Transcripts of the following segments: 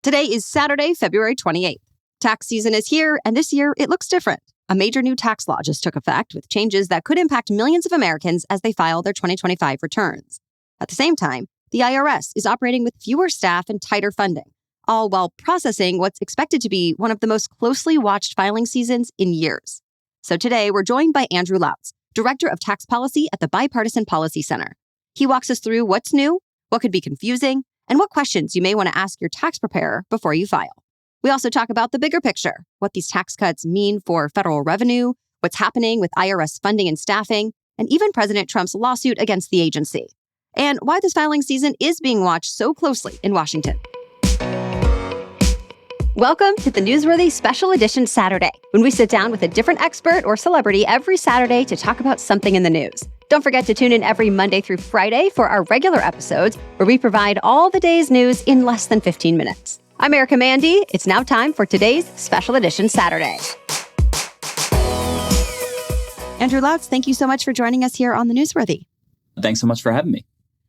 Today is Saturday, February 28th. Tax season is here, and this year it looks different. A major new tax law just took effect with changes that could impact millions of Americans as they file their 2025 returns. At the same time, the IRS is operating with fewer staff and tighter funding, all while processing what's expected to be one of the most closely watched filing seasons in years. So today, we're joined by Andrew Lautz, Director of Tax Policy at the Bipartisan Policy Center. He walks us through what's new, what could be confusing, and what questions you may want to ask your tax preparer before you file. We also talk about the bigger picture, what these tax cuts mean for federal revenue, what's happening with IRS funding and staffing, and even President Trump's lawsuit against the agency, and why this filing season is being watched so closely in Washington. Welcome to the Newsworthy Special Edition Saturday, when we sit down with a different expert or celebrity every Saturday to talk about something in the news. Don't forget to tune in every Monday through Friday for our regular episodes, where we provide all the day's news in less than 15 minutes. I'm Erica Mandy. It's now time for today's Special Edition Saturday. Andrew Lautz, thank you so much for joining us here on the Newsworthy. Thanks so much for having me.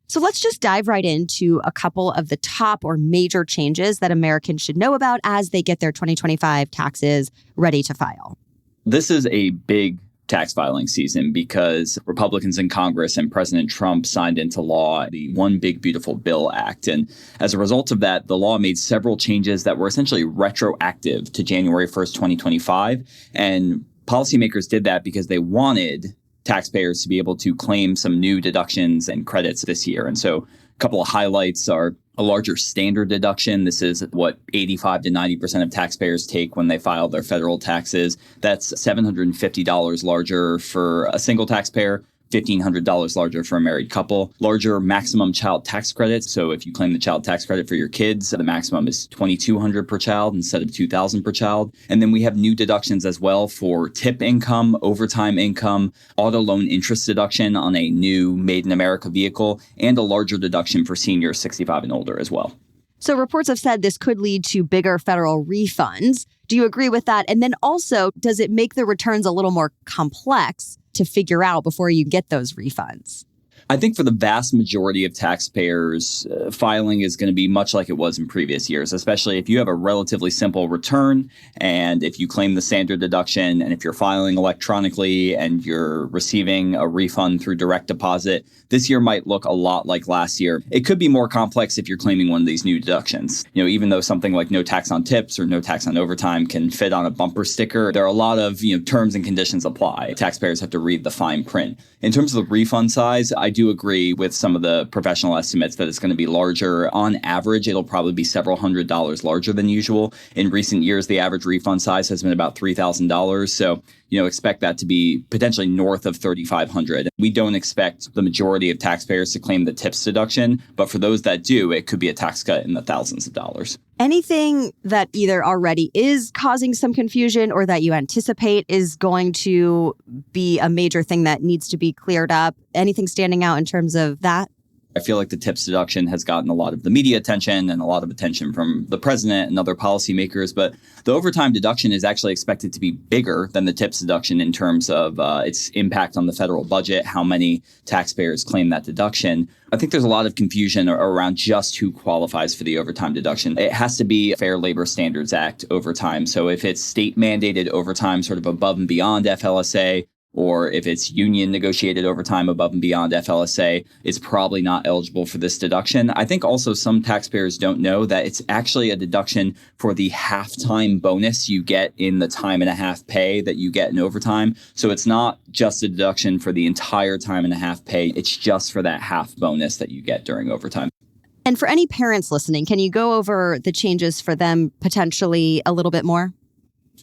So let's just dive right into a couple of the top or major changes that Americans should know about as they get their 2025 taxes ready to file. This is a big tax filing season because Republicans in Congress and President Trump signed into law the One Big Beautiful Bill Act. And as a result of that, the law made several changes that were essentially retroactive to January 1st, 2025. And policymakers did that because they wanted taxpayers to be able to claim some new deductions and credits this year. And so a couple of highlights are a larger standard deduction. This is what 85 to 90% of taxpayers take when they file their federal taxes. That's $750 larger for a single taxpayer, $1,500 larger for a married couple. Larger maximum child tax credit. So if you claim the child tax credit for your kids, the maximum is $2,200 per child instead of $2,000 per child. And then we have new deductions as well for tip income, overtime income, auto loan interest deduction on a new Made in America vehicle, and a larger deduction for seniors 65 and older as well. So reports have said this could lead to bigger federal refunds. Do you agree with that? And then also, does it make the returns a little more complex to figure out before you get those refunds? I think for the vast majority of taxpayers, filing is going to be much like it was in previous years, especially if you have a relatively simple return and if you claim the standard deduction and if you're filing electronically and you're receiving a refund through direct deposit. This year might look a lot like last year. It could be more complex if you're claiming one of these new deductions. Even though something like no tax on tips or no tax on overtime can fit on a bumper sticker, there are a lot of terms and conditions apply. Taxpayers have to read the fine print. In terms of the refund size, I do agree with some of the professional estimates that it's going to be larger. On average, it'll probably be several $100s larger than usual. In recent years, the average refund size has been about $3,000. So, expect that to be potentially north of $3,500. We don't expect the majority of taxpayers to claim the tips deduction, but for those that do, it could be a tax cut in the thousands of dollars. Anything that either already is causing some confusion or that you anticipate is going to be a major thing that needs to be cleared up? Anything standing out in terms of that? I feel like the tips deduction has gotten a lot of the media attention and a lot of attention from the president and other policymakers. But the overtime deduction is actually expected to be bigger than the tips deduction in terms of its impact on the federal budget, how many taxpayers claim that deduction. I think there's a lot of confusion around just who qualifies for the overtime deduction. It has to be a Fair Labor Standards Act overtime. So if it's state mandated overtime sort of above and beyond FLSA, or if it's union negotiated overtime above and beyond FLSA, it's probably not eligible for this deduction. I think also some taxpayers don't know that it's actually a deduction for the halftime bonus you get in the time and a half pay that you get in overtime. So it's not just a deduction for the entire time and a half pay. It's just for that half bonus that you get during overtime. And for any parents listening, can you go over the changes for them potentially a little bit more?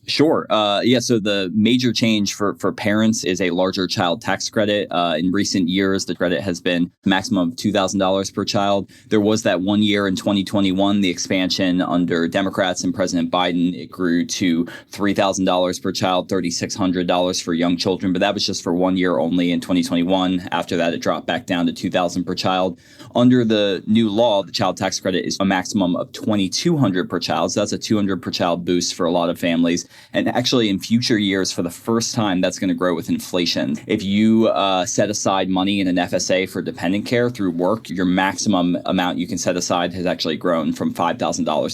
Sure. So the major change for parents is a larger child tax credit. In recent years, the credit has been a maximum of $2,000 per child. There was that 1 year in 2021, the expansion under Democrats and President Biden. It grew to $3,000 per child, $3,600 for young children. But that was just for 1 year only in 2021. After that, it dropped back down to $2,000 per child. Under the new law, the child tax credit is a maximum of $2,200 per child. So that's a $200 per child boost for a lot of families. increase. And actually, in future years, for the first time, that's going to grow with inflation. If you set aside money in an FSA for dependent care through work, your maximum amount you can set aside has actually grown from $5,000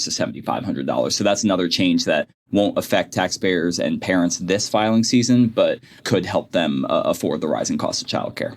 to $7,500. So that's another change that won't affect taxpayers and parents this filing season, but could help them afford the rising cost of childcare.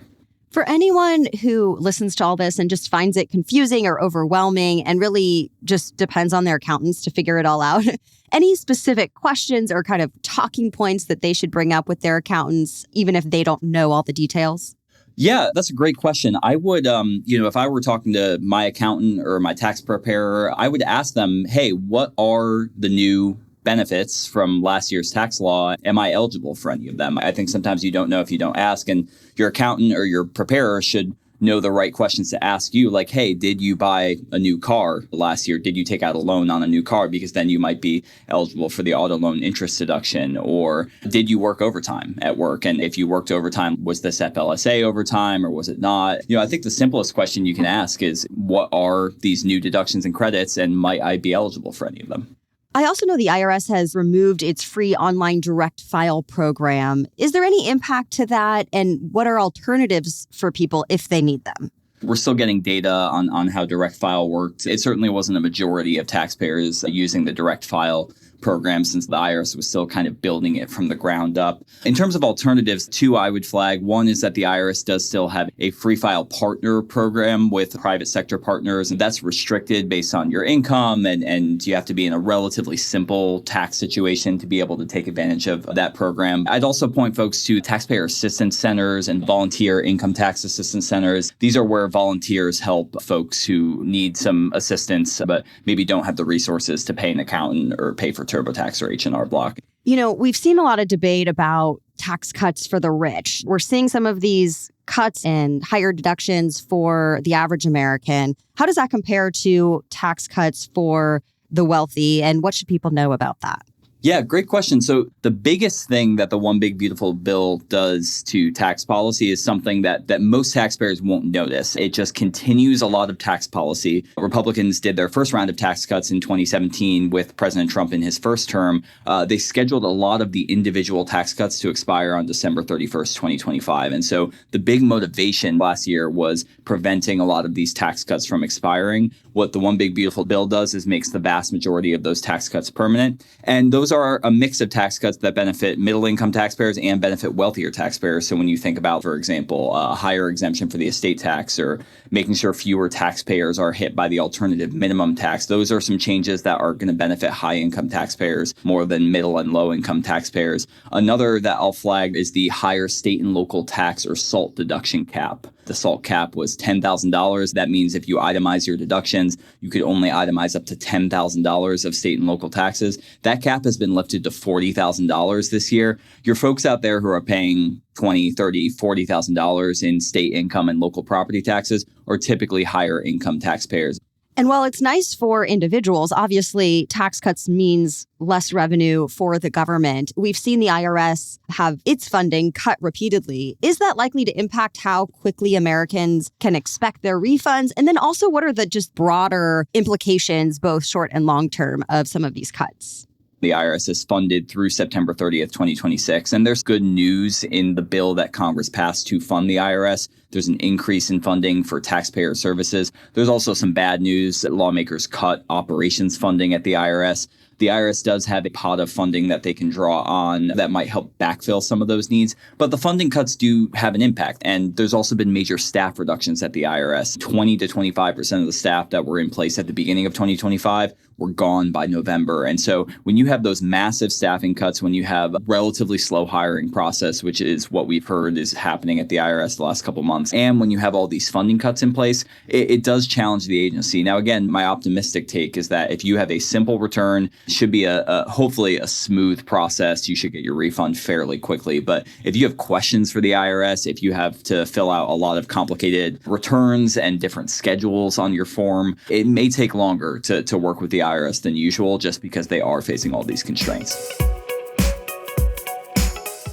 For anyone who listens to all this and just finds it confusing or overwhelming and really just depends on their accountants to figure it all out, any specific questions or kind of talking points that they should bring up with their accountants, even if they don't know all the details? Yeah, that's a great question. I would, if I were talking to my accountant or my tax preparer, I would ask them, hey, what are the new benefits from last year's tax law? Am I eligible for any of them? I think sometimes you don't know if you don't ask, and your accountant or your preparer should know the right questions to ask you, like, hey, did you buy a new car last year? Did you take out a loan on a new car? Because then you might be eligible for the auto loan interest deduction. Or did you work overtime at work? And if you worked overtime, was this FLSA overtime or was it not? I think the simplest question you can ask is, what are these new deductions and credits, and might I be eligible for any of them? I also know the IRS has removed its free online direct file program. Is there any impact to that? And what are alternatives for people if they need them? We're still getting data on how direct file worked. It certainly wasn't a majority of taxpayers using the direct file program, since the IRS was still kind of building it from the ground up. In terms of alternatives, two I would flag. One is that the IRS does still have a free file partner program with private sector partners, and that's restricted based on your income, and you have to be in a relatively simple tax situation to be able to take advantage of that program. I'd also point folks to taxpayer assistance centers and volunteer income tax assistance centers. These are where volunteers help folks who need some assistance but maybe don't have the resources to pay an accountant or pay for TurboTax or H&R Block. We've seen a lot of debate about tax cuts for the rich. We're seeing some of these cuts and higher deductions for the average American. How does that compare to tax cuts for the wealthy, and what should people know about that? Yeah, great question. So the biggest thing that the One Big Beautiful Bill does to tax policy is something that most taxpayers won't notice. It just continues a lot of tax policy. Republicans did their first round of tax cuts in 2017 with President Trump in his first term. They scheduled a lot of the individual tax cuts to expire on December 31st, 2025. And so the big motivation last year was preventing a lot of these tax cuts from expiring. What the One Big Beautiful Bill does is makes the vast majority of those tax cuts permanent. And those are a mix of tax cuts that benefit middle-income taxpayers and benefit wealthier taxpayers. So when you think about, for example, a higher exemption for the estate tax, or making sure fewer taxpayers are hit by the alternative minimum tax, those are some changes that are going to benefit high-income taxpayers more than middle and low-income taxpayers. Another that I'll flag is the higher state and local tax or SALT deduction cap. The SALT cap was $10,000. That means if you itemize your deductions, you could only itemize up to $10,000 of state and local taxes. That cap has been lifted to $40,000 this year. Your folks out there who are paying $20,000, $30,000, $40,000 in state income and local property taxes are typically higher income taxpayers. And while it's nice for individuals, obviously tax cuts means less revenue for the government. We've seen the IRS have its funding cut repeatedly. Is that likely to impact how quickly Americans can expect their refunds? And then also, what are the just broader implications, both short and long term, of some of these cuts? The IRS is funded through September 30th, 2026. And there's good news in the bill that Congress passed to fund the IRS. There's an increase in funding for taxpayer services. There's also some bad news that lawmakers cut operations funding at the IRS. The IRS does have a pot of funding that they can draw on that might help backfill some of those needs. But the funding cuts do have an impact. And there's also been major staff reductions at the IRS. 20 to 25% of the staff that were in place at the beginning of 2025 were gone by November. And so when you have those massive staffing cuts, when you have a relatively slow hiring process, which is what we've heard is happening at the IRS the last couple months, and when you have all these funding cuts in place, it does challenge the agency. Now, again, my optimistic take is that if you have a simple return, it should be hopefully a smooth process. You should get your refund fairly quickly. But if you have questions for the IRS, if you have to fill out a lot of complicated returns and different schedules on your form, it may take longer to work with the IRS than usual, just because they are facing all these constraints.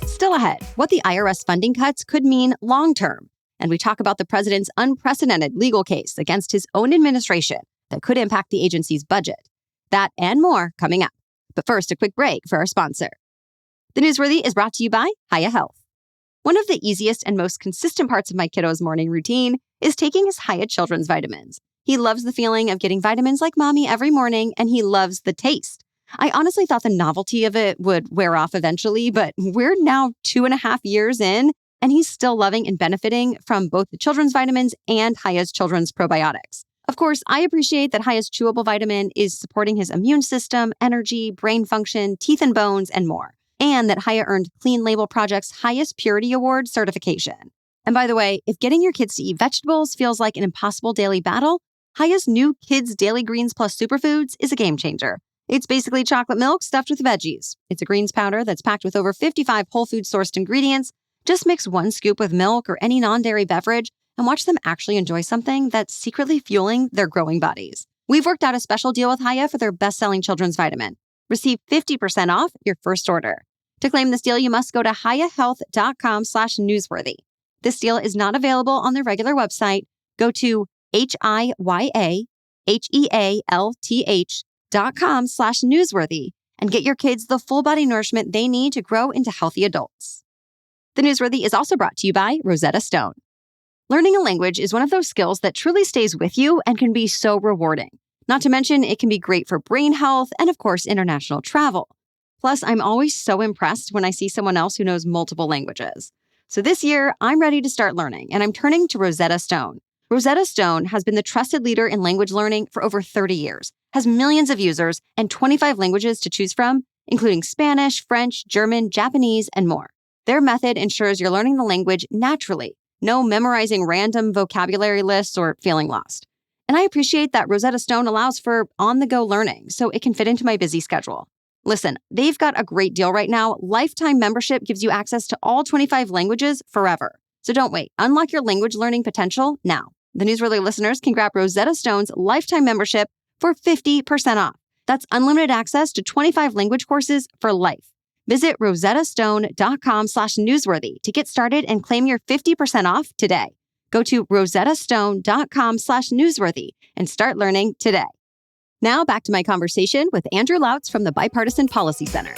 Still ahead, what the IRS funding cuts could mean long term. And we talk about the president's unprecedented legal case against his own administration that could impact the agency's budget. That and more coming up. But first, a quick break for our sponsor. The Newsworthy is brought to you by Hiya Health. One of the easiest and most consistent parts of my kiddo's morning routine is taking his Hiya Children's vitamins. He loves the feeling of getting vitamins like mommy every morning, and he loves the taste. I honestly thought the novelty of it would wear off eventually, but we're now 2.5 years in, and he's still loving and benefiting from both the children's vitamins and Hiya's children's probiotics. Of course, I appreciate that Hiya's chewable vitamin is supporting his immune system, energy, brain function, teeth and bones, and more. And that Hiya earned Clean Label Project's highest Purity Award certification. And by the way, if getting your kids to eat vegetables feels like an impossible daily battle, Hiya's new Kids Daily Greens Plus Superfoods is a game changer. It's basically chocolate milk stuffed with veggies. It's a greens powder that's packed with over 55 whole food sourced ingredients. Just mix 1 scoop with milk or any non-dairy beverage and watch them actually enjoy something that's secretly fueling their growing bodies. We've worked out a special deal with Hiya for their best-selling children's vitamin. Receive 50% off your first order. To claim this deal, you must go to hiyahealth.com/newsworthy. This deal is not available on their regular website. Go to hiyahealth.com/newsworthy and get your kids the full body nourishment they need to grow into healthy adults. The Newsworthy is also brought to you by Rosetta Stone. Learning a language is one of those skills that truly stays with you and can be so rewarding. Not to mention, it can be great for brain health and, of course, international travel. Plus, I'm always so impressed when I see someone else who knows multiple languages. So this year, I'm ready to start learning, and I'm turning to Rosetta Stone. Rosetta Stone has been the trusted leader in language learning for over 30 years, has millions of users, and 25 languages to choose from, including Spanish, French, German, Japanese, and more. Their method ensures you're learning the language naturally. No memorizing random vocabulary lists or feeling lost. And I appreciate that Rosetta Stone allows for on-the-go learning, so it can fit into my busy schedule. Listen, they've got a great deal right now. Lifetime membership gives you access to all 25 languages forever. So don't wait. Unlock your language learning potential now. The Newsworthy listeners can grab Rosetta Stone's lifetime membership for 50% off. That's unlimited access to 25 language courses for life. Visit rosettastone.com/newsworthy to get started and claim your 50% off today. Go to rosettastone.com/newsworthy and start learning today. Now back to my conversation with Andrew Lautz from the Bipartisan Policy Center.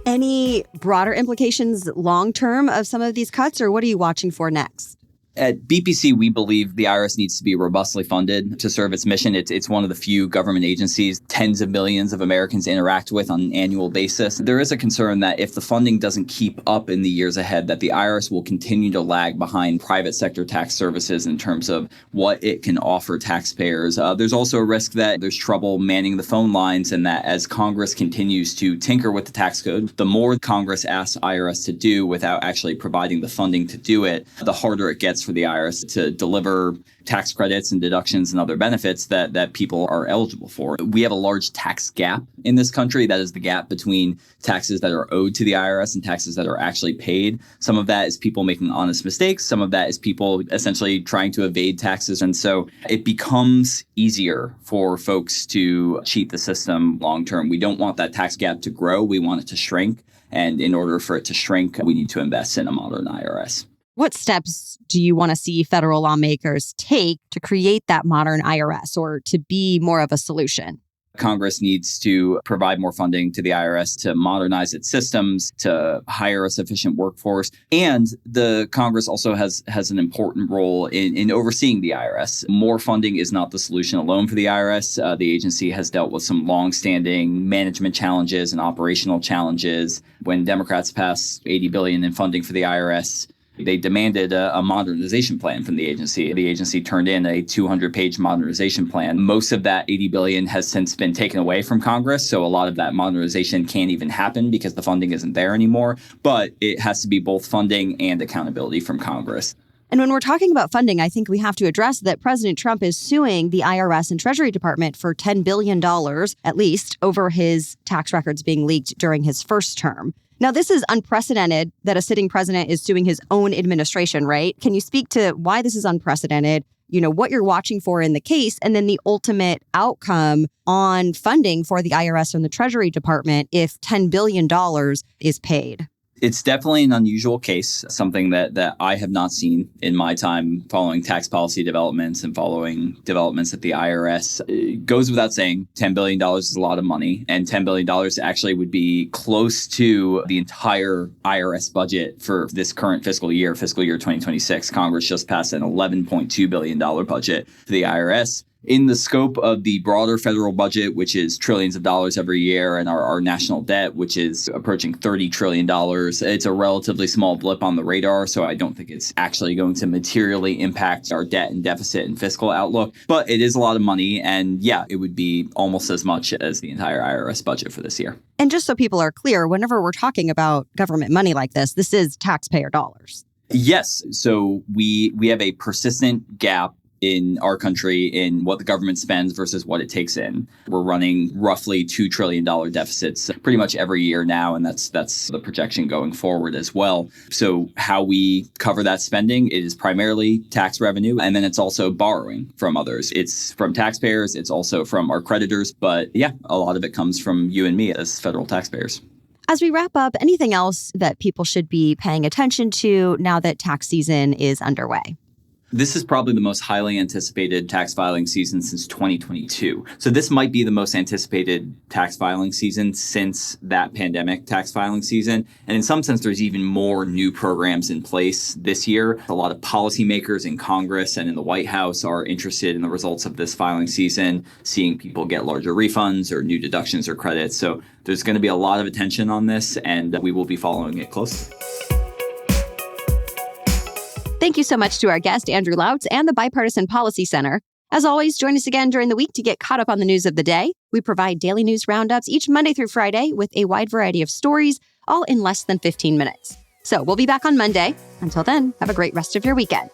Any broader implications long-term of some of these cuts, or what are you watching for next? At BPC, we believe the IRS needs to be robustly funded to serve its mission. It's one of the few government agencies tens of millions of Americans interact with on an annual basis. There is a concern that if the funding doesn't keep up in the years ahead, that the IRS will continue to lag behind private sector tax services in terms of what it can offer taxpayers. There's also a risk that there's trouble manning the phone lines, and that as Congress continues to tinker with the tax code, the more Congress asks IRS to do without actually providing the funding to do it, the harder it gets for the IRS to deliver tax credits and deductions and other benefits that people are eligible for. We have a large tax gap in this country. That is the gap between taxes that are owed to the IRS and taxes that are actually paid. Some of that is people making honest mistakes. Some of that is people essentially trying to evade taxes. And so it becomes easier for folks to cheat the system long term. We don't want that tax gap to grow. We want it to shrink. And in order for it to shrink, we need to invest in a modern IRS. What steps do you want to see federal lawmakers take to create that modern IRS or to be more of a solution? Congress needs to provide more funding to the IRS to modernize its systems, to hire a sufficient workforce. And the Congress also has an important role in overseeing the IRS. More funding is not the solution alone for the IRS. The agency has dealt with some longstanding management challenges and operational challenges. When Democrats passed $80 billion in funding for the IRS, they demanded a modernization plan from the agency. The agency turned in a 200-page modernization plan. Most of that $80 billion has since been taken away from Congress, so a lot of that modernization can't even happen because the funding isn't there anymore. But it has to be both funding and accountability from Congress. And when we're talking about funding, I think we have to address that President Trump is suing the IRS and Treasury Department for $10 billion, at least, over his tax records being leaked during his first term. Now, this is unprecedented that a sitting president is suing his own administration, right? Can you speak to why this is unprecedented, what you're watching for in the case, and then the ultimate outcome on funding for the IRS and the Treasury Department if $10 billion is paid? It's definitely an unusual case, something that I have not seen in my time following tax policy developments and following developments at the IRS. It goes without saying, $10 billion is a lot of money, and $10 billion actually would be close to the entire IRS budget for this current fiscal year 2026. Congress just passed an $11.2 billion budget for the IRS. In the scope of the broader federal budget, which is trillions of dollars every year, and our national debt, which is approaching $30 trillion, it's a relatively small blip on the radar. So I don't think it's actually going to materially impact our debt and deficit and fiscal outlook. But it is a lot of money. And yeah, it would be almost as much as the entire IRS budget for this year. And just so people are clear, whenever we're talking about government money like this is taxpayer dollars. Yes. So we have a persistent gap in our country in what the government spends versus what it takes in. We're running roughly $2 trillion deficits pretty much every year now, and that's the projection going forward as well. So how we cover that spending is primarily tax revenue, and then it's also borrowing from others. It's from taxpayers, it's also from our creditors, but yeah, a lot of it comes from you and me as federal taxpayers. As we wrap up, anything else that people should be paying attention to now that tax season is underway? This is probably the most highly anticipated tax filing season since 2022. So this might be the most anticipated tax filing season since that pandemic tax filing season. And in some sense, there's even more new programs in place this year. A lot of policymakers in Congress and in the White House are interested in the results of this filing season, seeing people get larger refunds or new deductions or credits. So there's going to be a lot of attention on this, and we will be following it closely. Thank you so much to our guest, Andrew Lautz, and the Bipartisan Policy Center. As always, join us again during the week to get caught up on the news of the day. We provide daily news roundups each Monday through Friday with a wide variety of stories, all in less than 15 minutes. So we'll be back on Monday. Until then, have a great rest of your weekend.